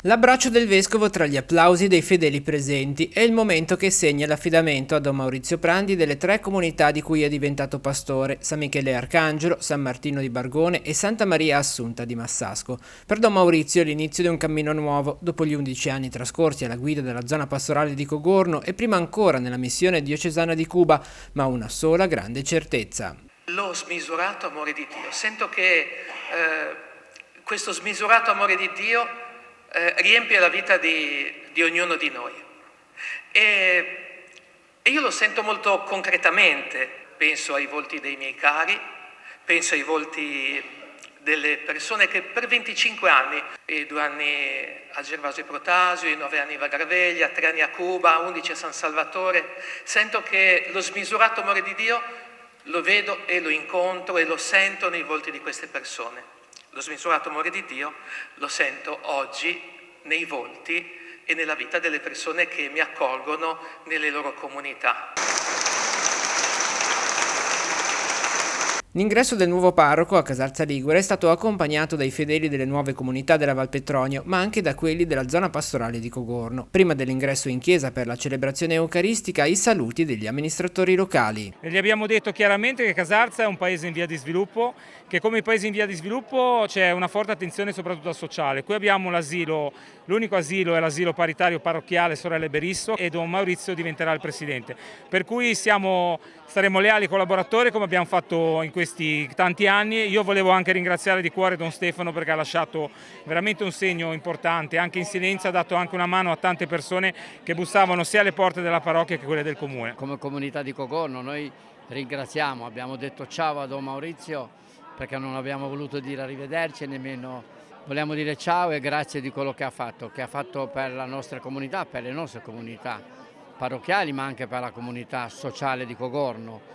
L'abbraccio del vescovo tra gli applausi dei fedeli presenti è il momento che segna l'affidamento a Don Maurizio Prandi delle 3 comunità di cui è diventato pastore: San Michele Arcangelo, San Martino di Bargone e Santa Maria Assunta di Massasco. Per Don Maurizio è l'inizio di un cammino nuovo, dopo gli 11 anni trascorsi alla guida della zona pastorale di Cogorno e prima ancora nella missione diocesana di Cuba, ma una sola grande certezza. Lo smisurato amore di Dio. Sento che questo smisurato amore di Dio riempie la vita di ognuno di noi. E io lo sento molto concretamente. Penso ai volti dei miei cari, penso ai volti delle persone che per 25 anni, i 2 anni a Gervasio Protásio, i 9 anni a Graveglia, 3 anni a Cuba, 11 a San Salvatore, sento che lo smisurato amore di Dio lo vedo e lo incontro e lo sento nei volti di queste persone. Lo smisurato amore di Dio lo sento oggi nei volti e nella vita delle persone che mi accolgono nelle loro comunità. L'ingresso del nuovo parroco a Casarza Ligure è stato accompagnato dai fedeli delle nuove comunità della Valpetronio, ma anche da quelli della zona pastorale di Cogorno. Prima dell'ingresso in chiesa per la celebrazione eucaristica, i saluti degli amministratori locali. Gli abbiamo detto chiaramente che Casarza è un paese in via di sviluppo, che come i paesi in via di sviluppo c'è una forte attenzione soprattutto al sociale. Qui abbiamo l'asilo, l'unico asilo è l'asilo paritario parrocchiale Sorelle Berisso e Don Maurizio diventerà il presidente. Per cui saremo leali collaboratori come abbiamo fatto in questi tanti anni. Io volevo anche ringraziare di cuore Don Stefano perché ha lasciato veramente un segno importante, anche in silenzio ha dato anche una mano a tante persone che bussavano sia alle porte della parrocchia che quelle del comune. Come comunità di Cogorno noi ringraziamo, abbiamo detto ciao a Don Maurizio perché non abbiamo voluto dire arrivederci, nemmeno vogliamo dire ciao e grazie di quello che ha fatto per la nostra comunità, per le nostre comunità parrocchiali ma anche per la comunità sociale di Cogorno.